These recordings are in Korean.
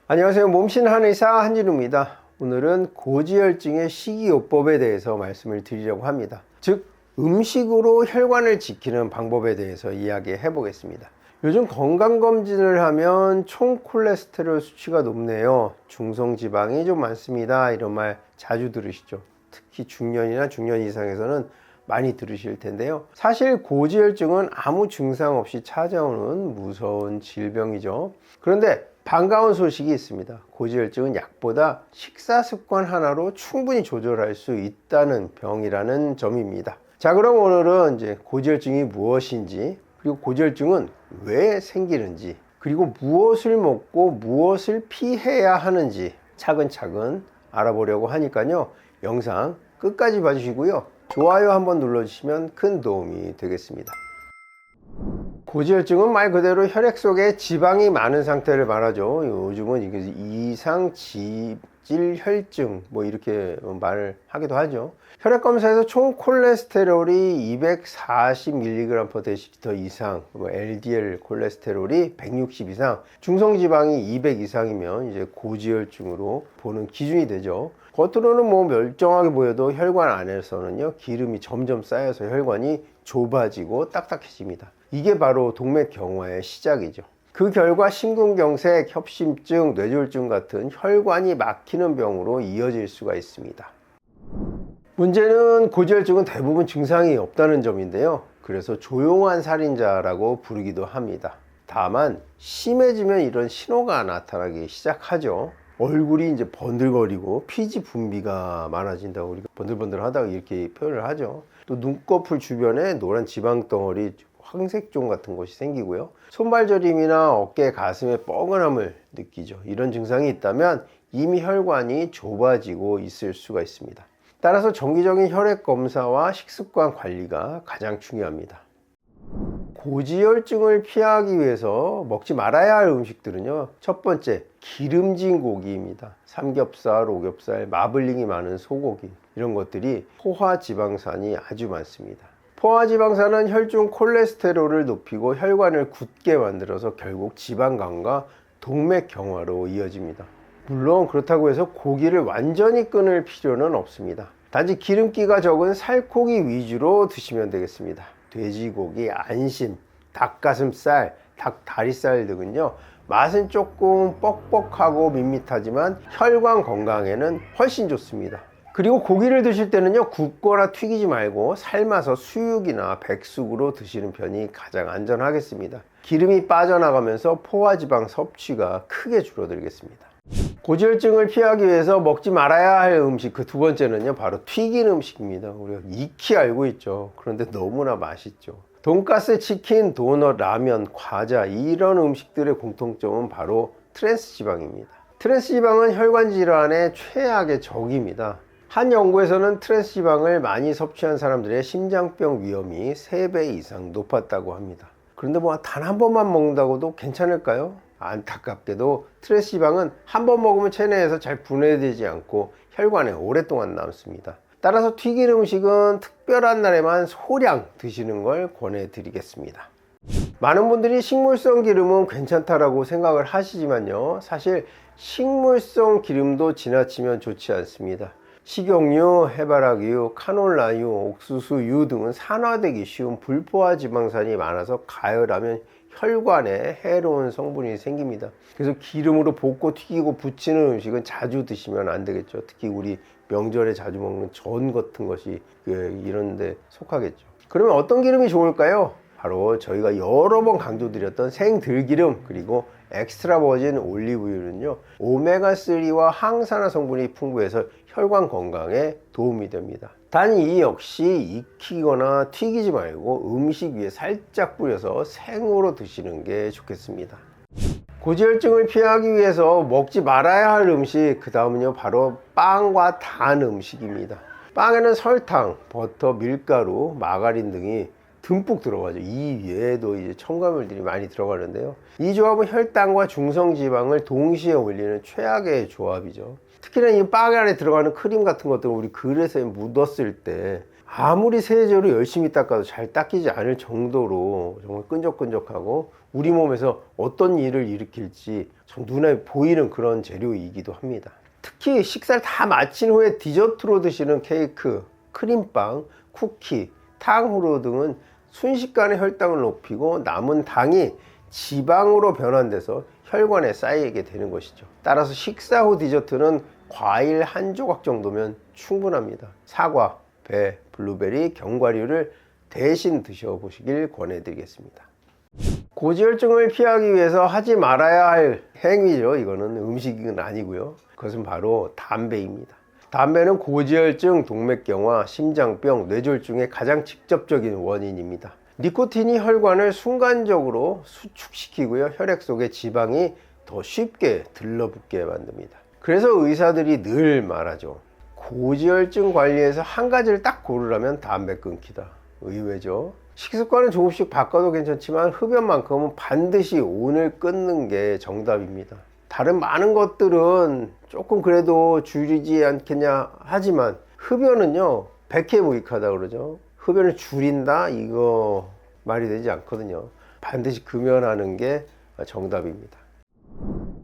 안녕하세요. 몸신 한의사 한진우입니다. 오늘은 고지혈증의 식이요법에 대해서 말씀을 드리려고 합니다. 즉 음식으로 혈관을 지키는 방법에 대해서 이야기해 보겠습니다. 요즘 건강검진을 하면 총 콜레스테롤 수치가 높네요, 중성지방이 좀 많습니다, 이런 말 자주 들으시죠. 특히 중년이나 중년 이상에서는 많이 들으실 텐데요. 사실 고지혈증은 아무 증상 없이 찾아오는 무서운 질병이죠. 그런데 반가운 소식이 있습니다. 고지혈증은 약보다 식사 습관 하나로 충분히 조절할 수 있다는 병이라는 점입니다. 자, 그럼 오늘은 이제 고지혈증이 무엇인지, 그리고 고지혈증은 왜 생기는지, 그리고 무엇을 먹고 무엇을 피해야 하는지 차근차근 알아보려고 하니까요. 영상 끝까지 봐주시고요. 좋아요 한번 눌러주시면 큰 도움이 되겠습니다. 고지혈증은 말 그대로 혈액 속에 지방이 많은 상태를 말하죠. 요즘은 이게 이상지질혈증 이렇게 말을 하기도 하죠. 혈액 검사에서 총 콜레스테롤이 240mg/dL 이상, LDL 콜레스테롤이 160 이상, 중성지방이 200 이상이면 이제 고지혈증으로 보는 기준이 되죠. 겉으로는 멀쩡하게 보여도 혈관 안에서는요, 기름이 점점 쌓여서 혈관이 좁아지고 딱딱해집니다. 이게 바로 동맥경화의 시작이죠. 그 결과 심근경색, 협심증, 뇌졸중 같은 혈관이 막히는 병으로 이어질 수가 있습니다. 문제는 고지혈증은 대부분 증상이 없다는 점인데요. 그래서 조용한 살인자라고 부르기도 합니다. 다만 심해지면 이런 신호가 나타나기 시작하죠. 얼굴이 이제 번들거리고 피지 분비가 많아진다고, 우리가 번들번들하다고 이렇게 표현을 하죠. 또 눈꺼풀 주변에 노란 지방 덩어리, 황색종 같은 것이 생기고요. 손발저림이나 어깨, 가슴에 뻐근함을 느끼죠. 이런 증상이 있다면 이미 혈관이 좁아지고 있을 수가 있습니다. 따라서 정기적인 혈액 검사와 식습관 관리가 가장 중요합니다. 고지혈증을 피하기 위해서 먹지 말아야 할 음식들은요, 첫 번째, 기름진 고기입니다. 삼겹살, 오겹살, 마블링이 많은 소고기, 이런 것들이 포화지방산이 아주 많습니다. 포화지방산은 혈중 콜레스테롤을 높이고 혈관을 굳게 만들어서 결국 지방간과 동맥경화로 이어집니다. 물론 그렇다고 해서 고기를 완전히 끊을 필요는 없습니다. 단지 기름기가 적은 살코기 위주로 드시면 되겠습니다. 돼지고기, 안심, 닭가슴살, 닭다리살 등은요, 맛은 조금 뻑뻑하고 밋밋하지만 혈관 건강에는 훨씬 좋습니다. 그리고 고기를 드실 때는요, 굽거나 튀기지 말고 삶아서 수육이나 백숙으로 드시는 편이 가장 안전하겠습니다. 기름이 빠져나가면서 포화지방 섭취가 크게 줄어들겠습니다. 고지혈증을 피하기 위해서 먹지 말아야 할 음식, 그 두 번째는요, 바로 튀긴 음식입니다. 우리가 익히 알고 있죠. 그런데 너무나 맛있죠. 돈가스, 치킨, 도넛, 라면, 과자, 이런 음식들의 공통점은 바로 트랜스지방입니다. 트랜스지방은 혈관 질환의 최악의 적입니다. 한 연구에서는 트랜스지방을 많이 섭취한 사람들의 심장병 위험이 3배 이상 높았다고 합니다. 그런데 단 한 번만 먹는다고도 괜찮을까요? 안타깝게도 트랜스지방은 한 번 먹으면 체내에서 잘 분해되지 않고 혈관에 오랫동안 남습니다. 따라서 튀긴 음식은 특별한 날에만 소량 드시는 걸 권해드리겠습니다. 많은 분들이 식물성 기름은 괜찮다라고 생각을 하시지만요, 사실 식물성 기름도 지나치면 좋지 않습니다. 식용유, 해바라기유, 카놀라유, 옥수수유 등은 산화되기 쉬운 불포화 지방산이 많아서 가열하면 혈관에 해로운 성분이 생깁니다. 그래서 기름으로 볶고 튀기고 부치는 음식은 자주 드시면 안 되겠죠. 특히 우리 명절에 자주 먹는 전 같은 것이 이런 데 속하겠죠. 그러면 어떤 기름이 좋을까요? 바로 저희가 여러 번 강조드렸던 생들기름, 그리고 엑스트라 버진 올리브유는요, 오메가3와 항산화 성분이 풍부해서 혈관 건강에 도움이 됩니다. 단 이 역시 익히거나 튀기지 말고 음식 위에 살짝 뿌려서 생으로 드시는 게 좋겠습니다. 고지혈증을 피하기 위해서 먹지 말아야 할 음식, 그 다음은요, 바로 빵과 단 음식입니다. 빵에는 설탕, 버터, 밀가루, 마가린 등이 듬뿍 들어가죠. 이 외에도 이제 첨가물들이 많이 들어가는데요, 이 조합은 혈당과 중성지방을 동시에 올리는 최악의 조합이죠. 특히나 이 빵 안에 들어가는 크림 같은 것들은 우리 그릇에 묻었을 때 아무리 세제로 열심히 닦아도 잘 닦이지 않을 정도로 정말 끈적끈적하고 우리 몸에서 어떤 일을 일으킬지 좀 눈에 보이는 그런 재료이기도 합니다. 특히 식사를 다 마친 후에 디저트로 드시는 케이크, 크림빵, 쿠키, 탕후루 등은 순식간에 혈당을 높이고 남은 당이 지방으로 변환돼서 혈관에 쌓이게 되는 것이죠. 따라서 식사 후 디저트는 과일 한 조각 정도면 충분합니다. 사과, 배, 블루베리, 견과류를 대신 드셔보시길 권해드리겠습니다. 고지혈증을 피하기 위해서 하지 말아야 할 행위죠. 이거는 음식은 아니고요. 그것은 바로 담배입니다. 담배는 고지혈증, 동맥경화, 심장병, 뇌졸중의 가장 직접적인 원인입니다. 니코틴이 혈관을 순간적으로 수축시키고요. 혈액 속에 지방이 더 쉽게 들러붙게 만듭니다. 그래서 의사들이 늘 말하죠. 고지혈증 관리에서 한 가지를 딱 고르라면 담배 끊기다. 의외죠. 식습관은 조금씩 바꿔도 괜찮지만 흡연만큼은 반드시 오늘 끊는 게 정답입니다. 다른 많은 것들은 조금 그래도 줄이지 않겠냐 하지만 흡연은요 백해무익하다 그러죠. 흡연을 줄인다 이거 말이 되지 않거든요. 반드시 금연하는 게 정답입니다.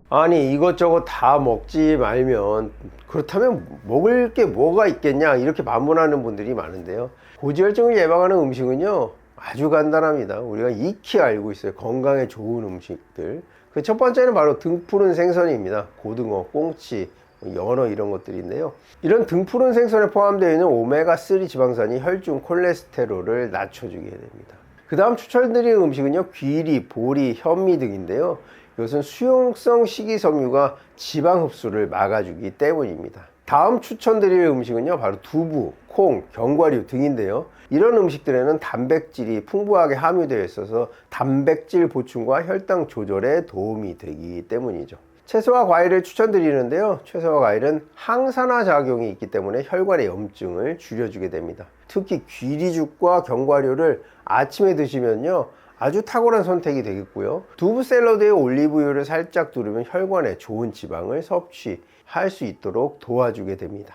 아니 이것저것 다 먹지 말면 그렇다면 먹을 게 뭐가 있겠냐 이렇게 반문하는 분들이 많은데요. 고지혈증을 예방하는 음식은요 아주 간단합니다. 우리가 익히 알고 있어요. 건강에 좋은 음식들. 그 첫 번째는 바로 등푸른 생선입니다. 고등어, 꽁치, 연어 이런 것들인데요. 이런 등푸른 생선에 포함되어 있는 오메가3 지방산이 혈중 콜레스테롤을 낮춰주게 됩니다. 그 다음 추천드리는 음식은요 귀리, 보리, 현미 등인데요. 이것은 수용성 식이섬유가 지방 흡수를 막아주기 때문입니다. 다음 추천드릴 음식은요 바로 두부, 콩, 견과류 등인데요. 이런 음식들에는 단백질이 풍부하게 함유되어 있어서 단백질 보충과 혈당 조절에 도움이 되기 때문이죠. 채소와 과일을 추천드리는데요. 채소와 과일은 항산화 작용이 있기 때문에 혈관의 염증을 줄여주게 됩니다. 특히 귀리죽과 견과류를 아침에 드시면요 아주 탁월한 선택이 되겠고요. 두부 샐러드에 올리브유를 살짝 두르면 혈관에 좋은 지방을 섭취할 수 있도록 도와주게 됩니다.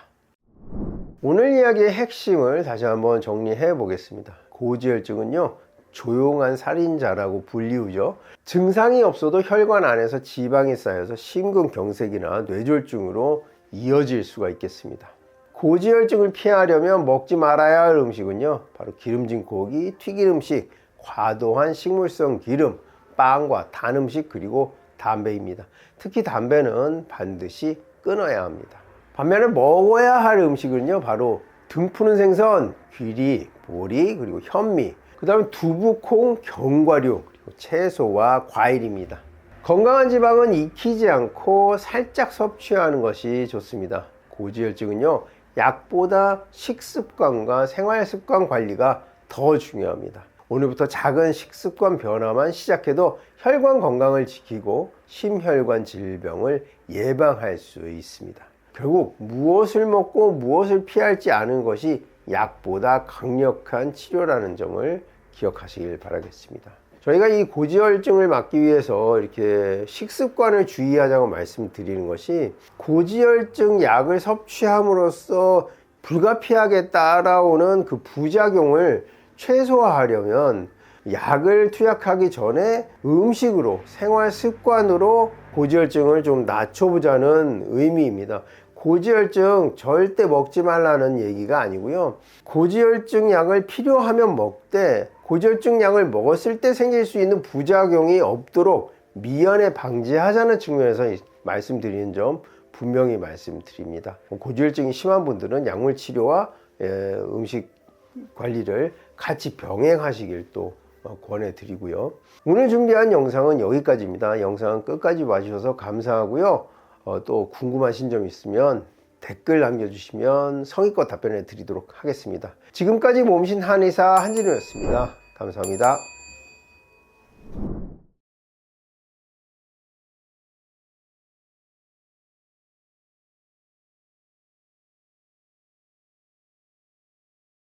오늘 이야기의 핵심을 다시 한번 정리해 보겠습니다. 고지혈증은요 조용한 살인자라고 불리우죠. 증상이 없어도 혈관 안에서 지방이 쌓여서 심근경색이나 뇌졸중으로 이어질 수가 있겠습니다. 고지혈증을 피하려면 먹지 말아야 할 음식은요 바로 기름진 고기, 튀긴 음식, 과도한 식물성 기름, 빵과 단 음식 그리고 담배입니다. 특히 담배는 반드시 끊어야 합니다. 반면에 먹어야 할 음식은요 바로 등푸른 생선, 귀리, 보리 그리고 현미, 그 다음에 두부, 콩, 견과류 그리고 채소와 과일입니다. 건강한 지방은 익히지 않고 살짝 섭취하는 것이 좋습니다. 고지혈증은요 약보다 식습관과 생활습관 관리가 더 중요합니다. 오늘부터 작은 식습관 변화만 시작해도 혈관 건강을 지키고 심혈관 질병을 예방할 수 있습니다. 결국 무엇을 먹고 무엇을 피할지 아는 것이 약보다 강력한 치료라는 점을 기억하시길 바라겠습니다. 저희가 이 고지혈증을 막기 위해서 이렇게 식습관을 주의하자고 말씀드리는 것이 고지혈증 약을 섭취함으로써 불가피하게 따라오는 그 부작용을 최소화하려면 약을 투약하기 전에 음식으로 생활 습관으로 고지혈증을 좀 낮춰보자는 의미입니다. 고지혈증 절대 먹지 말라는 얘기가 아니고요. 고지혈증 약을 필요하면 먹되 고지혈증 약을 먹었을 때 생길 수 있는 부작용이 없도록 미연에 방지하자는 측면에서 말씀드리는 점 분명히 말씀드립니다. 고지혈증이 심한 분들은 약물 치료와 음식 관리를 같이 병행하시길 또 권해드리고요. 오늘 준비한 영상은 여기까지입니다. 영상 끝까지 봐주셔서 감사하고요. 또 궁금하신 점 있으면 댓글 남겨주시면 성의껏 답변해 드리도록 하겠습니다. 지금까지 몸신 한의사 한진우였습니다. 감사합니다.